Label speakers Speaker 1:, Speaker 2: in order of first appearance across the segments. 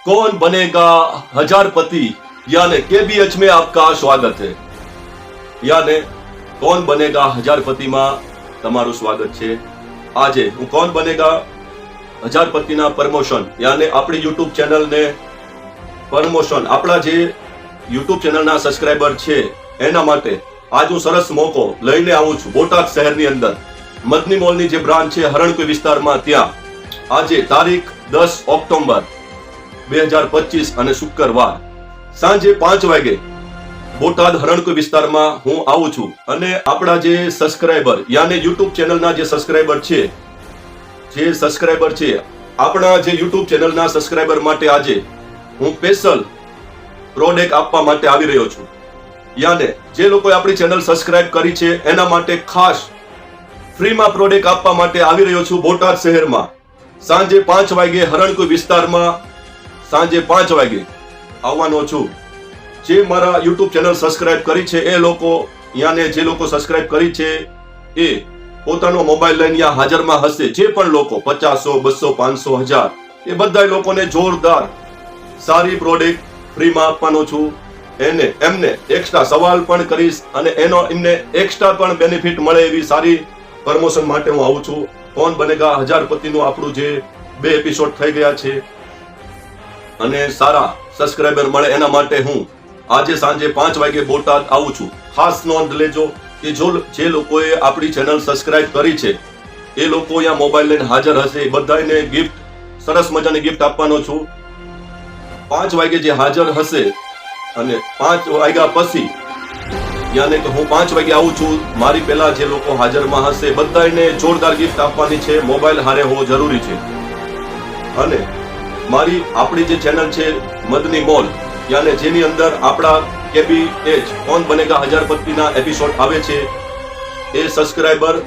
Speaker 1: कौन बनेगा हजारपति यानी KBH में आपका स्वागत है। यानी कौन बनेगा हजारपतिમાં તમારું સ્વાગત છે। આજે હું કોણ બનેગા હજારપતિના પ્રમોશન યાને આપણી YouTube ચેનલને પ્રમોશન આપણા જે YouTube ચેનલના સબસ્ક્રાઇબર છે એના માટે આજ હું સરસ મોકો લઈને આવું છું। બોટાદ શહેરની અંદર મદની મોલની જે બ્રાન્ચ છે હરણકુઈ વિસ્તારમાં ત્યાં આજે તારીખ 10 ઓક્ટોબર 2025 અને શુક્રવાર સાંજે 5 વાગે બોટાદ હરણકુઈ વિસ્તારમાં હું આવું છું અને આપણા જે સબસ્ક્રાઇબર યાને YouTube ચેનલના જે સબસ્ક્રાઇબર છે આપણા જે YouTube ચેનલના સબસ્ક્રાઇબર માટે આજે હું સ્પેશિયલ પ્રોડક્ટ આપવા માટે આવી રહ્યો છું। યાને જે લોકોએ આપણી ચેનલ સબસ્ક્રાઇબ કરી છે એના માટે ખાસ ફ્રીમાં પ્રોડક્ટ આપવા માટે આવી રહ્યો છું। બોટાદ શહેરમાં સાંજે 5 વાગે હરણકુઈ વિસ્તારમાં સાંજે 5 વાગે આવવાનો છું। જે મારા YouTube ચેનલ સબસ્ક્રાઇબ કરી છે એ લોકો યાને જે લોકો સબસ્ક્રાઇબ કરી છે એ પોતાનો મોબાઈલ લઈને યા હાજરમાં હશે। જે પણ લોકો 50 200 500 1000 એ બધા લોકોને જોરદાર સારી પ્રોડક્ટ ફ્રીમાં આપવાનો છું। એમને એક્સ્ટ્રા સવાલ પણ કરીશ અને એમને એક્સ્ટ્રા પણ બેનિફિટ મળે એવી સારી પ્રમોશન માટે હું આવું છું। કોણ બનેગા હજારપતિનું આપણું જે 2 એપિસોડ થઈ ગયા છે અને સારા સબસ્ક્રાઇબર મળે એના માટે હું આજે સાંજે 5 વાગે બોટાદ આવું છું। ખાસ નોંધ લેજો કે જે લોકોએ આપણી ચેનલ સબસ્ક્રાઇબ કરી છે એ લોકો અહીંયા મોબાઈલ લઈને હાજર હશે। બધાને ગિફ્ટ સરસ મજાની ગિફ્ટ આપવાનો છું। 5 વાગે જે હાજર હશે અને 5 વાગ્યા પછી યાને કે હું 5 વાગે આવું છું મારી પહેલા જે લોકો હાજરમાં હશે બધાને જોરદાર ગિફ્ટ આપવાની છે। મોબાઈલ હારે હોવો જરૂરી છે અને આપણી જે ચેનલ છે મદની મોલ યાને જેની અંદર આપણા KBH કોણ બનેગા હજારપતિના એપિસોડ આવે છે એ સબસ્ક્રાઇબર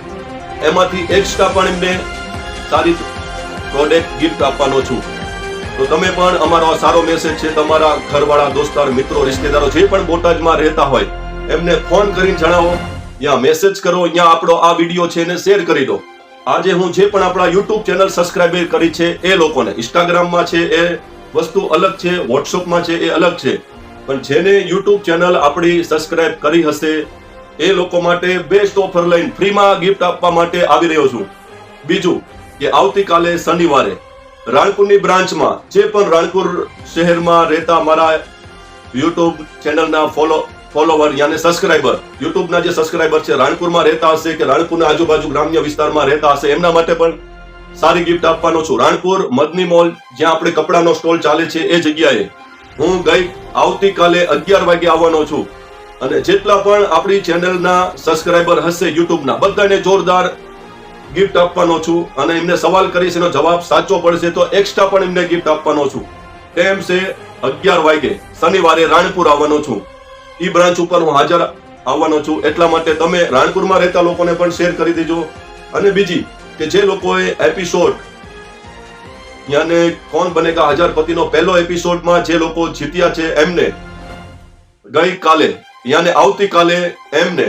Speaker 1: એમાંથી એક્સ્ટ્રા પણ એમને સારી પ્રોડક્ટ ગિફ્ટ આપવાનો છું। તો તમે પણ અમારો સારો મેસેજ છે તમારા ઘરવાળા દોસ્તાર મિત્રો રિશ્તેદારો જે પણ બોટાદમાં રહેતા હોય એમને ફોન કરીને જણાવો યા મેસેજ કરો યા આપણો આ વિડીયો છે એને શેર કરી દો। આજે હું જે પણ આપણા YouTube ચેનલ સબસ્ક્રાઇબ કરી છે એ લોકોને ઇન્સ્ટાગ્રામમાં છે એ વસ્તુ અલગ છે, વોટ્સઅપમાં છે એ અલગ છે, પણ જેને YouTube ચેનલ આપણી સબસ્ક્રાઇબ કરી હશે એ લોકો માટે બેસ્ટ ઓફર લઈને ફ્રીમાં ગિફ્ટ આપવા માટે આવી રહ્યો છું। બીજું કે આવતીકાલે શનિવારે રાણપુરની બ્રાન્ચમાં જે પણ રાણપુર શહેરમાં રહેતા મારા YouTube ચેનલના ફોલોવર યાને સબસ્ક્રાઇબર યુટ્યુબના જે સબસ્ક્રાઇબર છે રાણપુરમાં રહેતા હશે કે રાણપુરના આજુબાજુ ગ્રામ્ય વિસ્તારમાં રહેતા હશે એમના માટે પણ સારી ગિફ્ટ આપવાનો છું। રાણપુર મદની મોલ જ્યાં આપણે કપડાનો સ્ટોલ ચાલે છે એ જગ્યાએ હું આવતીકાલે 11 વાગે આવવાનો છું અને જેટલા પણ આપણી ચેનલના સબસ્ક્રાઇબર હશે યુટ્યુબના બધાને જોરદાર ગિફ્ટ આપવાનો છું અને એમને સવાલ કરીશ એનો જવાબ સાચો પડશે તો એક્સ્ટ્રા પણ એમને ગિફ્ટ આપવાનો છું। ટાઈમ છે 11 વાગે શનિવારે રાણપુર આવવાનો છું। ઈ બ્રાન્ચ ઉપર હું હાજર આવવાનો છું એટલા માટે તમે રાણપુરમાં રહેતા લોકોને પણ શેર કરી દેજો। અને બીજી કે જે લોકોએ એપિસોડ યાને કોણ બનેગા હજારપતિનો પહેલો એપિસોડમાં જે લોકો જીત્યા છે એમને ગઈકાલે યાને આવતીકાલે એમને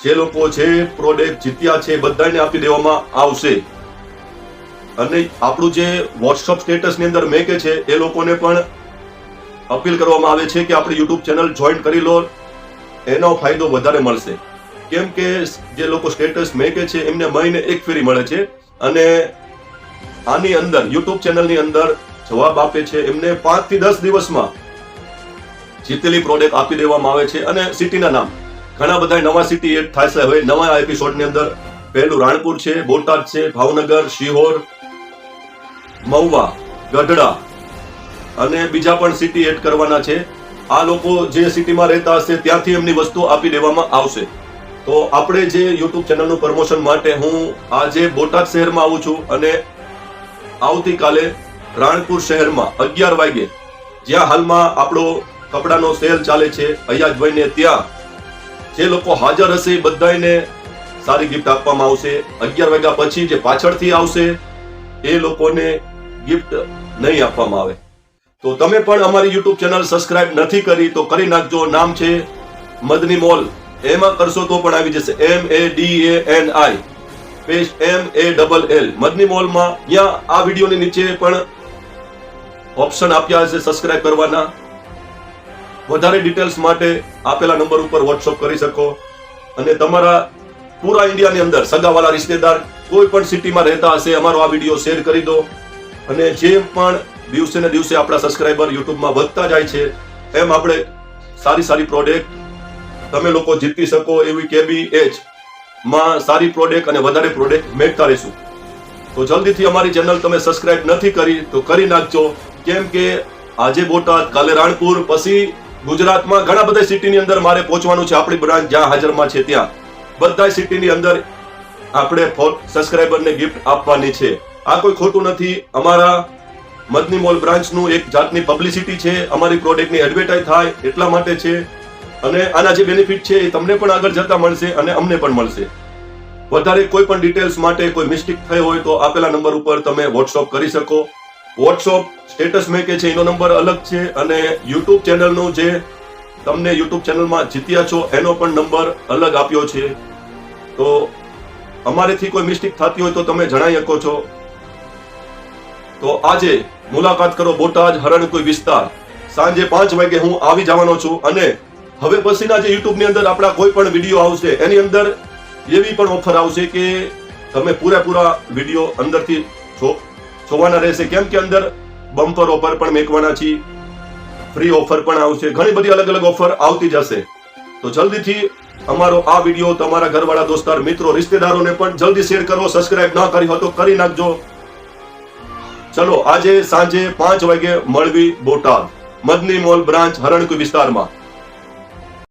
Speaker 1: જે લોકો જે પ્રોડક્ટ જીત્યા છે બધાને આપી દેવામાં આવશે। અને આપણું જે વોટ્સઅપ સ્ટેટસની અંદર મેકે છે એ લોકોને પણ અપીલ કરવામાં આવે છે કે આપણી YouTube ચેનલ જોઈન કરી લો, એનો ફાયદો વધારે મળશે। કેમ કે જે લોકો સ્ટેટસ મેકે છે એમને મહિને 1 ફ્રી મળે છે અને આની અંદર YouTube ચેનલની અંદર જવાબ આપે છે એમને 5 થી 10 દિવસમાં જીતેલી પ્રોડક્ટ આપી દેવામાં આવે છે। અને સિટીના નામ ઘણા બધા નવા સિટી એડ થશે હવે નવા એપિસોડની અંદર। પહેલું રાણપુર છે, બોટાદ છે, ભાવનગર, શિહોર, મહુવા, ગઢડા અને બીજા પણ સિટી એડ કરવાના છે। આ લોકો જે સિટીમાં રહેતા હશે ત્યાંથી એમની વસ્તુ આપી દેવામાં આવશે। તો આપણે જે YouTube ચેનલનું પ્રમોશન માટે હું આજે બોટાદ શહેરમાં આવું છું અને આવતીકાલે રાણપુર શહેરમાં 11 વાગે જ્યાં હાલમાં આપણો કપડાનો સેલ ચાલે છે અયાજભાઈને ત્યાં જે લોકો હાજર હશે બધાને સારી ગિફ્ટ આપવામાં આવશે। 11 વાગ્યા પછી જે પાછળથી આવશે એ લોકોને ગિફ્ટ નહીં આપવામાં આવે। તો તમે પણ અમારી YouTube ચેનલ સબસ્ક્રાઇબ નથી કરી તો કરી નાખજો। નામ છે મદની મોલ, એમાં કરશો તો પણ આવી જશે MADANI પેસ્ટ MALL મદની મોલમાં। ત્યાં આ વિડીયોની નીચે પણ ઓપ્શન આપ્યા હશે સબસ્ક્રાઇબ કરવાના. વધારે ડિટેલ્સ માટે આપેલા નંબર ઉપર વોટ્સઅપ કરી શકો. અને તમારા પૂરા ઇન્ડિયાની અંદર સગાવાલા રિશ્તેદાર કોઈ પણ સિટીમાં રહેતા હશે, અમારો આ વિડીયો શેર કરી દો. અને જે પણ દિવસે ને દિવસે આપણા સબસ્ક્રાઇબર યુટ્યુબમાં વધતા જાય છે, એમ આપણે સારી સારી પ્રોડક્ટ તમે લોકો જીતી શકો એવી KBH માં સારી પ્રોડક્ટ અને વધારે પ્રોડક્ટ મેળવતા રહેશું. તો જલ્દીથી અમારી ચેનલ તમે સબસ્ક્રાઇબ નથી કરી તો કરી નાખજો. કેમ કે આજે બોટાદ, કાલે રાણપુર, પછી ગુજરાતમાં ઘણા બધા સિટીની અંદર મારે પહોંચવાનું છે. આપણી બ્રાન્ચ જ્યાં હાજરમાં છે ત્યાં બધા સિટીની અંદર આપણે સબસ્ક્રાઇબરને ગિફ્ટ આપવાની છે. આ કોઈ ખોટું નથી. અમારા મદની મોલ બ્રાન્ચનું એક જાતની પબ્લિસિટી છે. અમારી પ્રોડક્ટની એડવર્ટાઇઝ થાય એટલા માટે છે. અને આના જે બેનિફિટ છે એ તમને પણ આગળ જતા મળશે અને અમને પણ મળશે. વધારે કોઈ પણ ડિટેલ્સ માટે કોઈ મિસ્ટેક થઈ હોય તો આપેલા નંબર ઉપર તમે વોટ્સઅપ કરી શકો. વોટ્સઅપ સ્ટેટસ મેં કે છે એનો નંબર અલગ છે, અને યુટ્યુબ ચેનલનું જે તમને યુટ્યુબ ચેનલમાં જીત્યા છો એનો પણ નંબર અલગ આપ્યો છે. તો અમારેથી કોઈ મિસ્ટેક થતી હોય તો તમે જણાવી શકો છો. તો આજે મુલાકાત કરો બોટાદ હરણકુઈ વિસ્તાર. સાંજે 5 વાગે હું આવી જવાનો છું. અને હવે પછીના જે યુટ્યુબ ની અંદર આપણા કોઈ પણ વિડીયો આવશે એની અંદર એવી પણ ઓફર આવશે કે તમે પૂરેપૂરા વિડીયો અંદરથી જોવાના રહેશે. કેમ કે અંદર બમ્પર ઓફર પણ મેકવાના છીએ, ફ્રી ઓફર પણ આવશે, ઘણી બધી અલગ અલગ ઓફર આવતી જશે. તો જલ્દીથી અમારો આ વિડીયો તમારા ઘરવાળા, દોસ્તાર, મિત્રો, રિશ્તેદારોને પણ જલ્દી શેર કરો. સબસ્ક્રાઇબ ના કરી હોય તો કરી નાખજો. ચલો આજે સાંજે 5 વાગે મળવી બોટાદ, મદની મોલ બ્રાન્ચ હરણકુઈ વિસ્તારમાં.